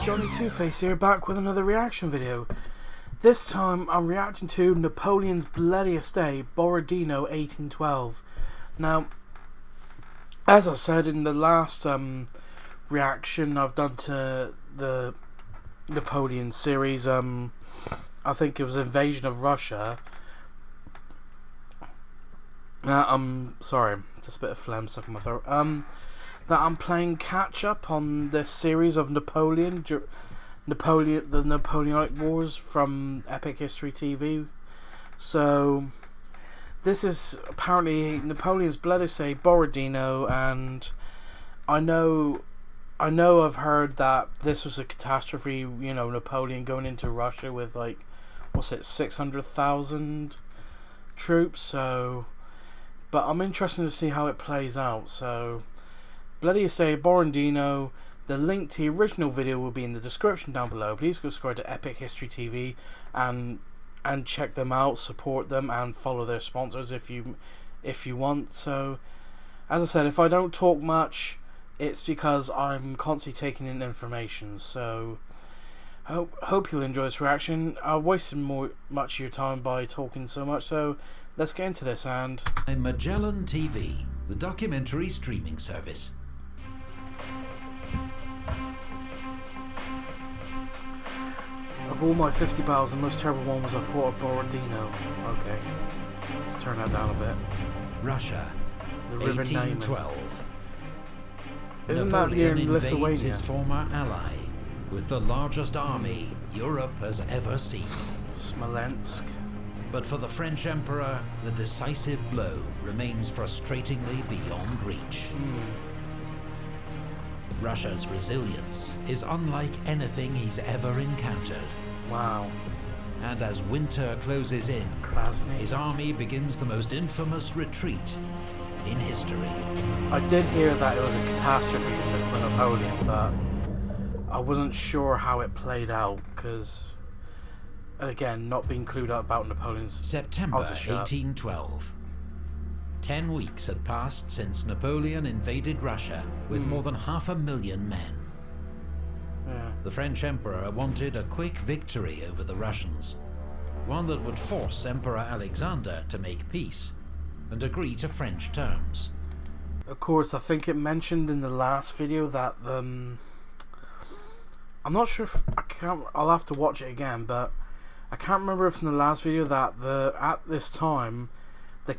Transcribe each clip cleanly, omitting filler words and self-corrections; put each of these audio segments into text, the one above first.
Johnny Two-Face here, back with another reaction video. This time I'm reacting to Napoleon's Bloodiest Day, Borodino 1812. Now, as I said in the last reaction I've done to the Napoleon series, I think it was Invasion of Russia. I'm sorry, just a bit of phlegm stuck in my throat. That I'm playing catch up on this series of the Napoleonic Wars from Epic History TV. So this is apparently Napoleon's Bloodiest Day, Borodino, and I know I've heard that this was a catastrophe. You know, Napoleon going into Russia with like, what's it, 600,000 troops. So, but I'm interested to see how it plays out. So, Bloodiest Day, Borodino. The link to the original video will be in the description down below. Please subscribe to Epic History TV and check them out, support them, and follow their sponsors if you want. So, as I said, if I don't talk much, it's because I'm constantly taking in information. So, hope you'll enjoy this reaction. I've wasted much of your time by talking so much. So, let's get into this. And Magellan TV, the documentary streaming service. Of all my 50 battles, the most terrible one was I fought at Borodino. Okay, let's turn that down a bit. Russia, the river 1812. Isn't Napoleon that near invades Lithuania? his former ally with the largest army Europe has ever seen. Smolensk. But for the French Emperor, the decisive blow remains frustratingly beyond reach. Russia's resilience is unlike anything he's ever encountered. Wow. And as winter closes in, Krasny. his army begins the most infamous retreat in history. I did hear that it was a catastrophe for Napoleon, but I wasn't sure how it played out, because, again, not being clued up about Napoleon's... September 1812. 10 weeks had passed since Napoleon invaded Russia with more than 500,000 men. Yeah. The French Emperor wanted a quick victory over the Russians, one that would force Emperor Alexander to make peace and agree to French terms. Of course, I think it mentioned in the last video that I'm not sure if I'll have to watch it again, but I can't remember if in the last video that the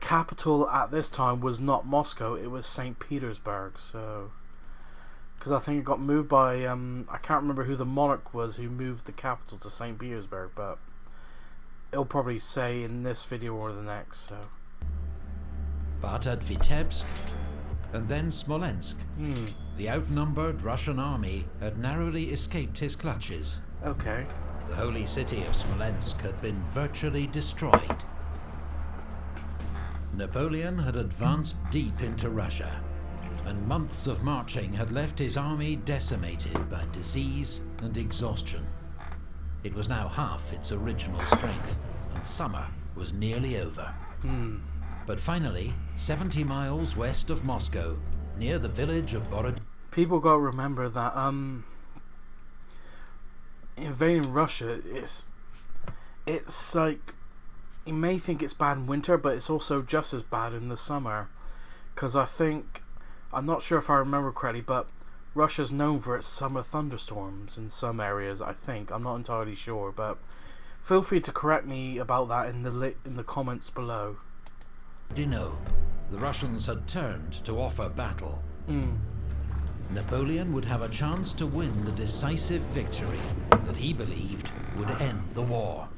capital at this time was not Moscow, it was St. Petersburg. So, because I think it got moved by I can't remember who the monarch was who moved the capital to St. Petersburg, but it'll probably say in this video or the next. So, but at Vitebsk and then Smolensk, the outnumbered Russian army had narrowly escaped his clutches. Okay. The holy city of Smolensk had been virtually destroyed. Napoleon had advanced deep into Russia, and months of marching had left his army decimated by disease and exhaustion. It was now half its original strength, and summer was nearly over. But finally, 70 miles west of Moscow, near the village of Borodino. People gotta remember that invading Russia it's like, you may think it's bad in winter, but it's also just as bad in the summer. Because I'm not sure if I remember correctly, but Russia's known for its summer thunderstorms in some areas, I think. I'm not entirely sure, but feel free to correct me about that in the comments below. The Russians had turned to offer battle. Napoleon would have a chance to win the decisive victory that he believed would end the war.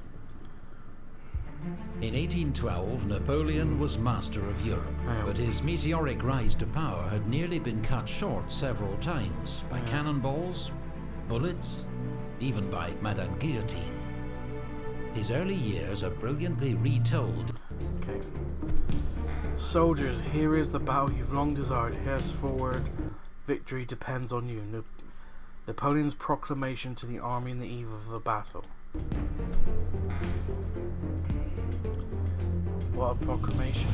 In 1812, Napoleon was master of Europe, but his meteoric rise to power had nearly been cut short several times by cannonballs, bullets, even by Madame Guillotine. His early years are brilliantly retold. Okay. Soldiers, here is the battle you've long desired. Henceforward, victory depends on you. Napoleon's proclamation to the army in the eve of the battle. What a proclamation.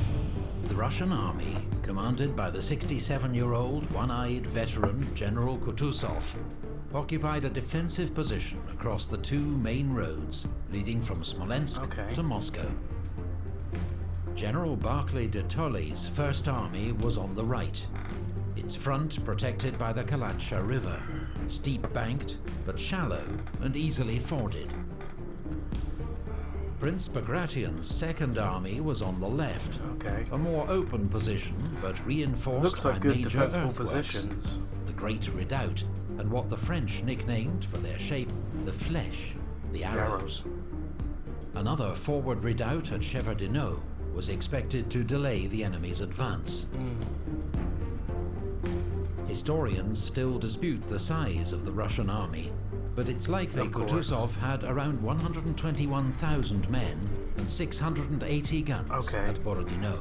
The Russian army, commanded by the 67-year-old, one-eyed veteran General Kutuzov, occupied a defensive position across the two main roads leading from Smolensk to Moscow. General Barclay de Tolly's First Army was on the right, its front protected by the Kalatsha River, steep-banked but shallow and easily forded. Prince Bagration's Second Army was on the left, a more open position but reinforced by good major defensible earthworks, positions. the Great Redoubt, and what the French nicknamed for their shape the Flèche, the arrows. Another forward redoubt at Borodino was expected to delay the enemy's advance. Historians still dispute the size of the Russian army, but it's likely Kutuzov had around 121,000 men and 680 guns at Borodino.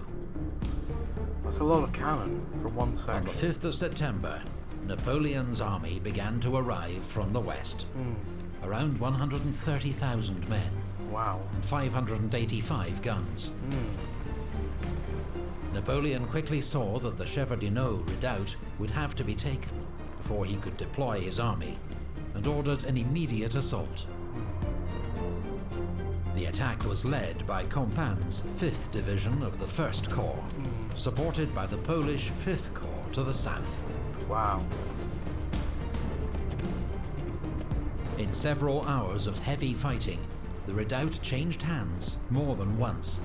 That's a lot of cannon from one section. On the 5th of September, Napoleon's army began to arrive from the west. Around 130,000 men. Wow. And 585 guns. Napoleon quickly saw that the Borodino redoubt would have to be taken before he could deploy his army, and ordered an immediate assault. The attack was led by Compan's 5th Division of the 1st Corps, supported by the Polish 5th Corps to the south. Wow. In several hours of heavy fighting, the redoubt changed hands more than once.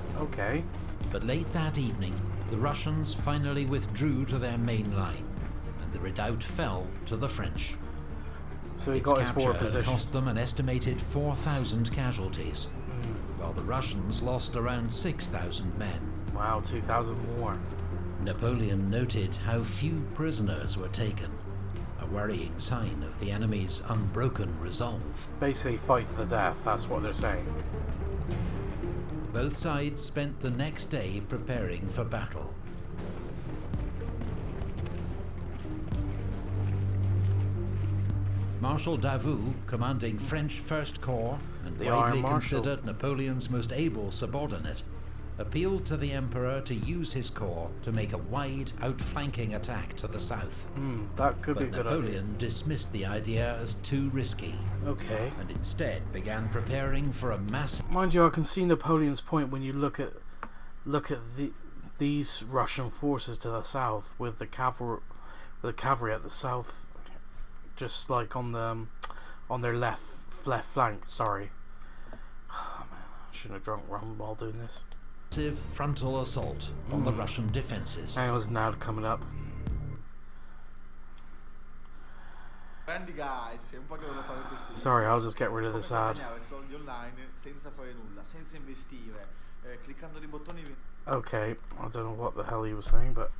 But late that evening, the Russians finally withdrew to their main line, and the redoubt fell to the French. So he got his forward position. position. Cost them an estimated 4,000 casualties, while the Russians lost around 6,000 men. Wow, 2,000 more. Napoleon noted how few prisoners were taken, a worrying sign of the enemy's unbroken resolve. Basically, fight to the death, that's what they're saying. Both sides spent the next day preparing for battle. Marshal Davout, commanding French First Corps and widely considered Napoleon's most able subordinate, appealed to the Emperor to use his corps to make a wide, outflanking attack to the south. That could be a good idea. Napoleon dismissed the idea as too risky. And instead began preparing for a massive... Mind you, I can see Napoleon's point when you look at these Russian forces to the south with the cavalry at the south, just like on their left flank. Sorry. Oh, man, I shouldn't have drunk rum while doing this. Frontal assault on the Russian defenses. Hang on, now coming up. Sorry, I'll just get rid of this ad. Okay, I don't know what the hell he was saying, but...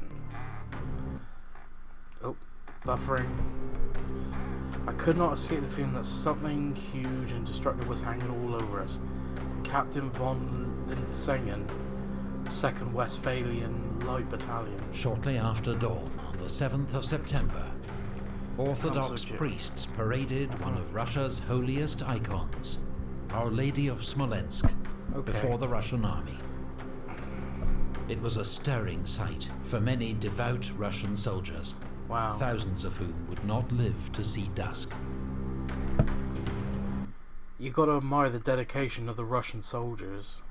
Oh, buffering. I could not escape the feeling that something huge and destructive was hanging all over us. Captain von Linsengen, 2nd Westphalian Light Battalion. Shortly after dawn on the 7th of September, Orthodox priests paraded one of Russia's holiest icons, Our Lady of Smolensk, before the Russian army. It was a stirring sight for many devout Russian soldiers, thousands of whom would not live to see dusk. You gotta admire the dedication of the Russian soldiers.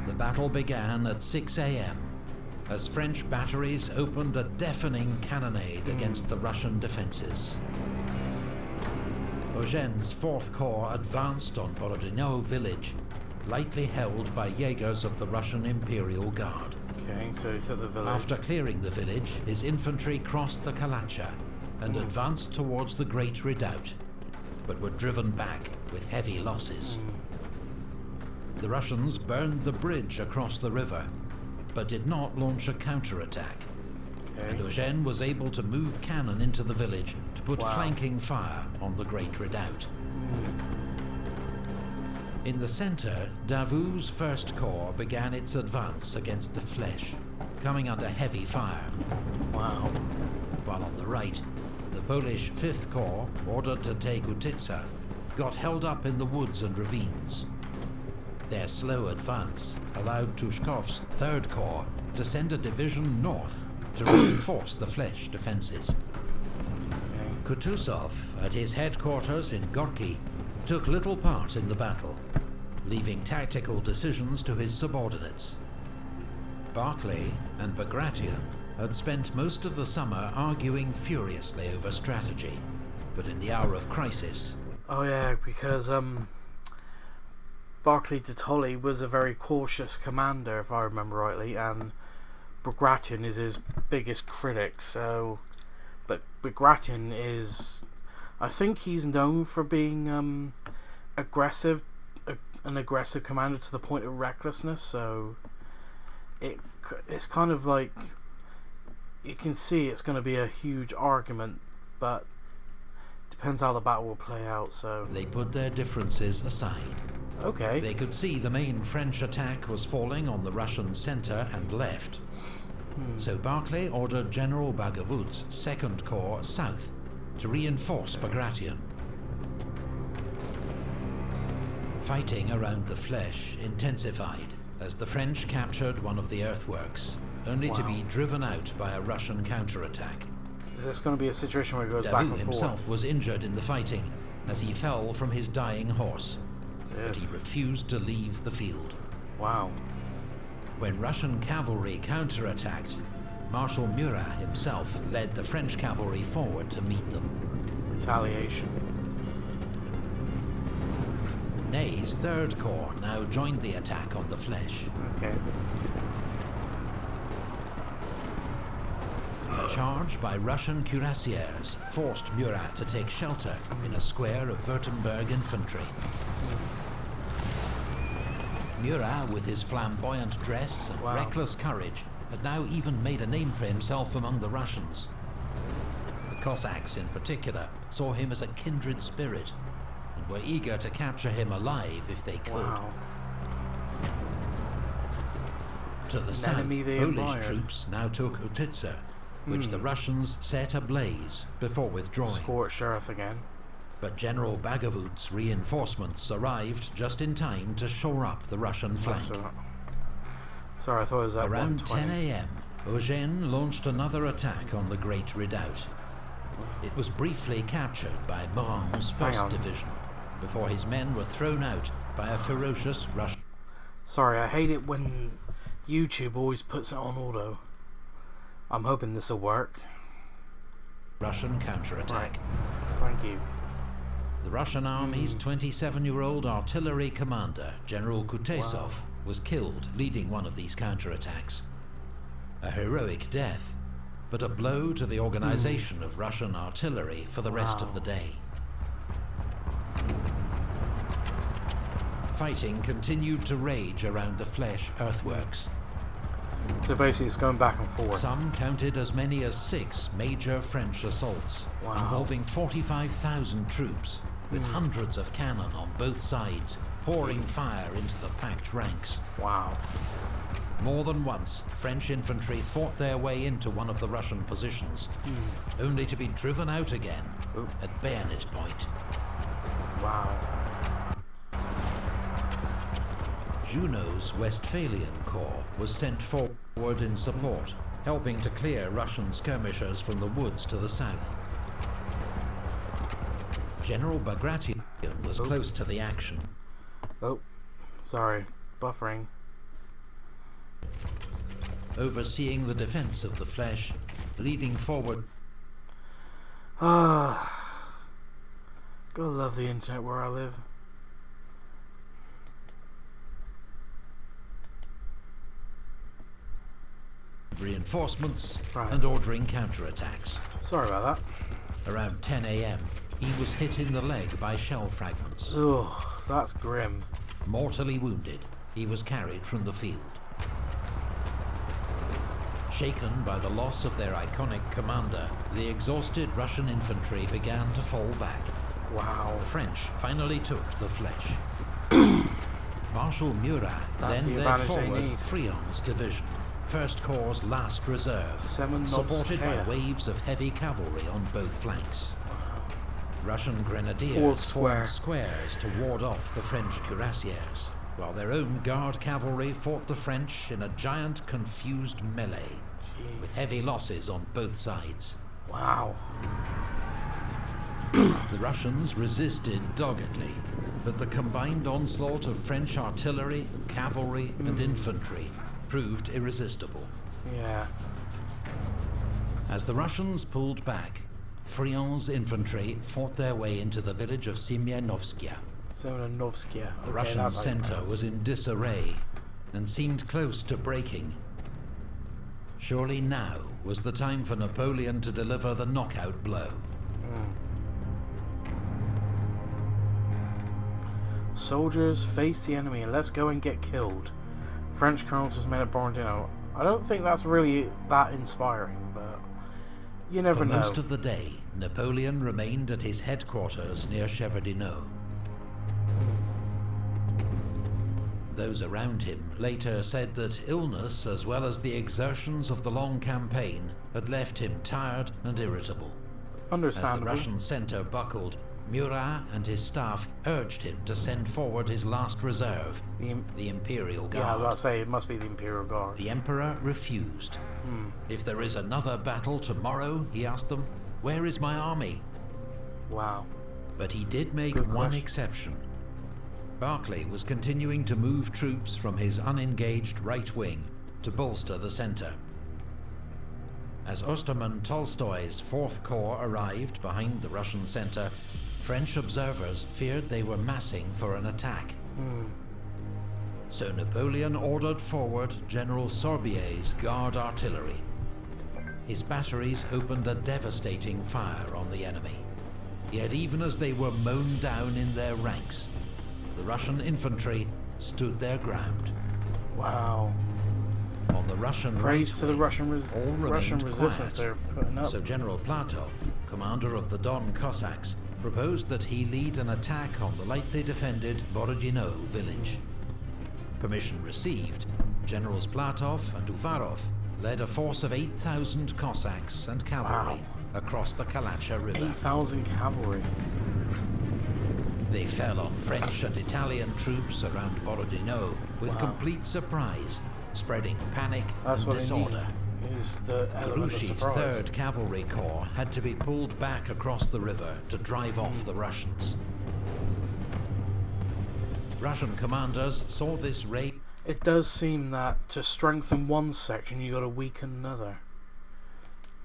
The battle began at 6 a.m. as French batteries opened a deafening cannonade against the Russian defenses. Eugene's 4th Corps advanced on Borodino village, lightly held by Jaegers of the Russian Imperial Guard. So he took the village. After clearing the village, his infantry crossed the Kalatsha and advanced towards the Great Redoubt, but were driven back with heavy losses. The Russians burned the bridge across the river, but did not launch a counterattack. And Eugene was able to move cannon into the village to put flanking fire on the Great Redoubt. In the center, Davout's 1st Corps began its advance against the Flèche, coming under heavy fire. While on the right, the Polish 5th Corps, ordered to take Utitsa, got held up in the woods and ravines. Their slow advance allowed Tushkov's 3rd Corps to send a division north to reinforce the Fleche defences. Kutuzov, at his headquarters in Gorky, took little part in the battle, leaving tactical decisions to his subordinates. Barclay and Bagration had spent most of the summer arguing furiously over strategy, but in the hour of crisis... Oh yeah, because Barclay de Tolly was a very cautious commander, if I remember rightly, and Bagration is his biggest critic, so... But Bagration is... I think he's known for being an aggressive commander to the point of recklessness, so it's kind of like... You can see it's going to be a huge argument, but depends how the battle will play out, so... They put their differences aside. Okay. They could see the main French attack was falling on the Russian centre and left. So Barclay ordered General Bagavout's 2nd Corps south to reinforce Bagration. Fighting around the Fleche intensified as the French captured one of the earthworks, only to be driven out by a Russian counterattack. Is this going to be a situation where it goes back and Davout forth? himself was injured in the fighting as he fell from his dying horse, but he refused to leave the field. Wow. When Russian cavalry counterattacked, Marshal Murat himself led the French cavalry forward to meet them. Retaliation. Ney's 3rd Corps now joined the attack on the Fleche. Okay. A charge by Russian cuirassiers forced Murat to take shelter in a square of Württemberg infantry. Murat, with his flamboyant dress and reckless courage, had now even made a name for himself among the Russians. The Cossacks, in particular, saw him as a kindred spirit and were eager to capture him alive if they could. Wow. To the south, Polish troops now took Utitsa, which the Russians set ablaze before withdrawing. Scorched earth again. But General Bagavout's reinforcements arrived just in time to shore up the Russian flank. Sorry, I thought it was at Around 10 a.m., Eugène launched another attack on the Great Redoubt. It was briefly captured by Morand's 1st Division, before his men were thrown out by a ferocious Russian... Sorry, I hate it when YouTube always puts it on auto. I'm hoping this will work. Russian counterattack. Thank you. The Russian army's 27-year-old artillery commander, General Kutuzov, was killed leading one of these counterattacks. A heroic death, but a blow to the organization of Russian artillery for the rest of the day. Fighting continued to rage around the Fleche earthworks. So basically it's going back and forth. Some counted as many as 6 major French assaults, involving 45,000 troops, with hundreds of cannon on both sides, pouring fire into the packed ranks. Wow. More than once, French infantry fought their way into one of the Russian positions, only to be driven out again at bayonet point. Wow. Junot's Westphalian Corps was sent forward in support, helping to clear Russian skirmishers from the woods to the south. General Bagration was close to the action. Oh, sorry, buffering. Overseeing the defense of the Fleche, leading forward. Gotta love the internet where I live. Reinforcements and ordering counterattacks. Sorry about that. Around 10 a.m., he was hit in the leg by shell fragments. Oh, that's grim. Mortally wounded, he was carried from the field. Shaken by the loss of their iconic commander, the exhausted Russian infantry began to fall back. Wow. The French finally took the Fleche. Marshal Murat then led forward Friant's division, 1st Corps' last reserve, supported by waves of heavy cavalry on both flanks. Russian grenadiers formed squares to ward off the French cuirassiers, while their own guard cavalry fought the French in a giant confused melee, with heavy losses on both sides. Wow. The Russians resisted doggedly, but the combined onslaught of French artillery, cavalry, and infantry proved irresistible. Yeah. As the Russians pulled back, Friant's infantry fought their way into the village of Semyonovskia. The Russian centre was in disarray and seemed close to breaking. Surely now was the time for Napoleon to deliver the knockout blow. Soldiers, face the enemy and let's go and get killed. French colonels men at Borodino. I don't think that's really that inspiring, but you never know. For most of the day, Napoleon remained at his headquarters near Borodino. Those around him later said that illness, as well as the exertions of the long campaign, had left him tired and irritable. Understandable. As the Russian centre buckled, Murat and his staff urged him to send forward his last reserve, the Imperial Guard. Yeah, I was about to say, it must be the Imperial Guard. The Emperor refused. If there is another battle tomorrow, he asked them, where is my army? Wow. But he did make one exception. Barclay was continuing to move troops from his unengaged right wing to bolster the centre. As Osterman Tolstoy's 4th Corps arrived behind the Russian centre, French observers feared they were massing for an attack. So Napoleon ordered forward General Sorbier's Guard artillery. His batteries opened a devastating fire on the enemy. Yet even as they were mown down in their ranks, the Russian infantry stood their ground. Wow. On the Russian Praise right to the wing, Russian resistance they're putting up. So General Platov, commander of the Don Cossacks, proposed that he lead an attack on the lightly defended Borodino village. Permission received, Generals Platov and Uvarov led a force of 8,000 Cossacks and cavalry across the Kalacha River. 8,000 cavalry. They fell on French and Italian troops around Borodino with complete surprise, spreading panic and disorder. Is the element of Grouchy's surprise. 3rd Cavalry Corps had to be pulled back across the river to drive off the Russians. Russian commanders saw this raid. It does seem that to strengthen one section, you got to weaken another.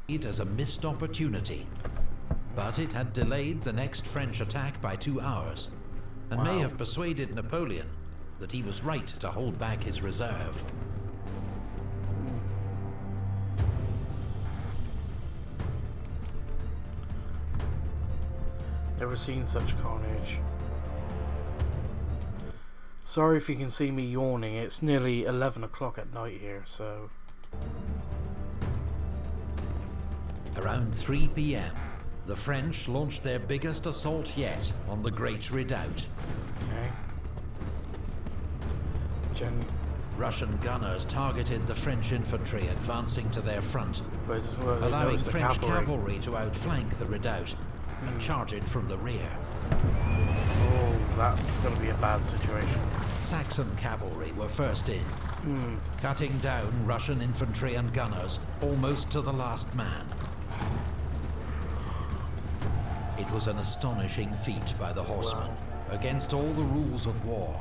As a missed opportunity, but it had delayed the next French attack by 2 hours, and may have persuaded Napoleon that he was right to hold back his reserve. Never seen such carnage. Sorry if you can see me yawning, it's nearly 11 o'clock at night here, so... Around 3 p.m., the French launched their biggest assault yet on the Great Redoubt. Okay. Russian gunners targeted the French infantry advancing to their front, allowing French cavalry to outflank the redoubt and charge it from the rear. Oh, that's going to be a bad situation. Saxon cavalry were first in, cutting down Russian infantry and gunners almost to the last man. It was an astonishing feat by the horsemen, against all the rules of war,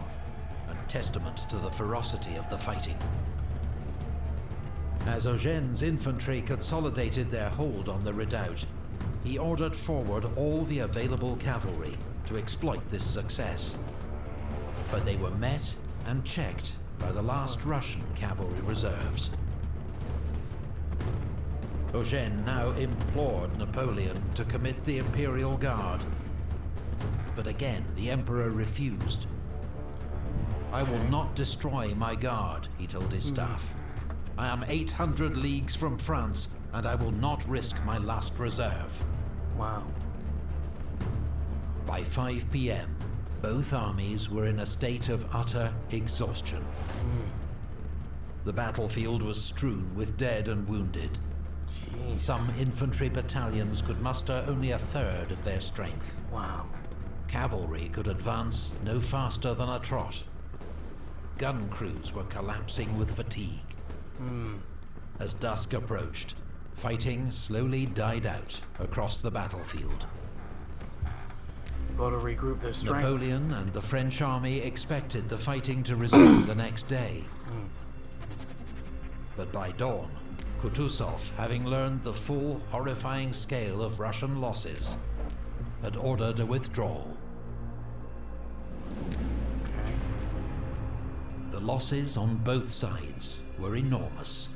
and testament to the ferocity of the fighting. As Eugene's infantry consolidated their hold on the redoubt, he ordered forward all the available cavalry to exploit this success. But they were met and checked by the last Russian cavalry reserves. Eugene now implored Napoleon to commit the Imperial Guard. But again, the Emperor refused. "I will not destroy my guard," he told his staff. "I am 800 leagues from France, and I will not risk my last reserve." Wow. By 5 p.m., both armies were in a state of utter exhaustion. The battlefield was strewn with dead and wounded. Jeez. Some infantry battalions could muster only a third of their strength. Wow. Cavalry could advance no faster than a trot. gun crews were collapsing with fatigue. As dusk approached, fighting slowly died out across the battlefield. Got to regroup their strength. Napoleon and the French army expected the fighting to resume the next day. But by dawn, Kutuzov, having learned the full, horrifying scale of Russian losses, had ordered a withdrawal. Okay. The losses on both sides were enormous.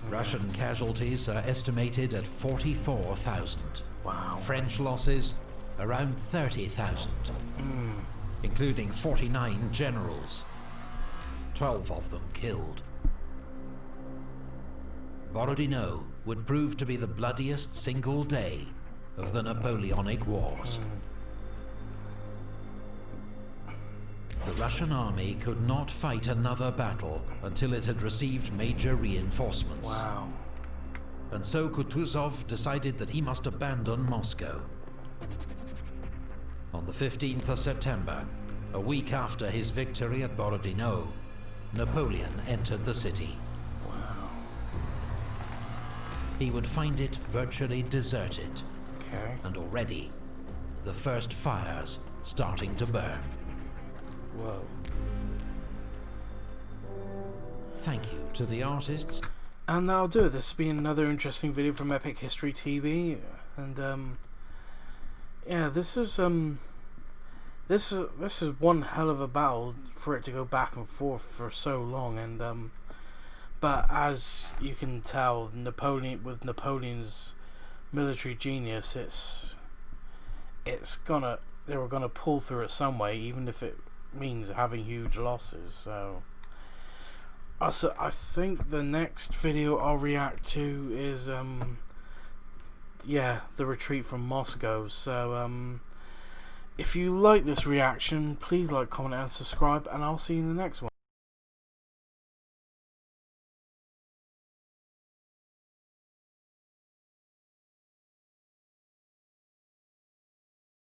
Russian casualties are estimated at 44,000. Wow. French losses around 30,000, including 49 generals, 12 of them killed. Borodino would prove to be the bloodiest single day of the Napoleonic Wars. The Russian army could not fight another battle until it had received major reinforcements. Wow. And so Kutuzov decided that he must abandon Moscow. On the 15th of September, a week after his victory at Borodino, Napoleon entered the city. Wow. He would find it virtually deserted, Okay. and already the first fires starting to burn. Whoa. Thank you to the artists. And that'll do it. This has been another interesting video from Epic History TV, and yeah, this is one hell of a battle for it to go back and forth for so long, and but as you can tell, with Napoleon's military genius, they were gonna pull through it some way, even if it means having huge losses. So I think the next video I'll react to is yeah, the retreat from Moscow. So if you like this reaction, please like, comment and subscribe, and I'll see you in the next one.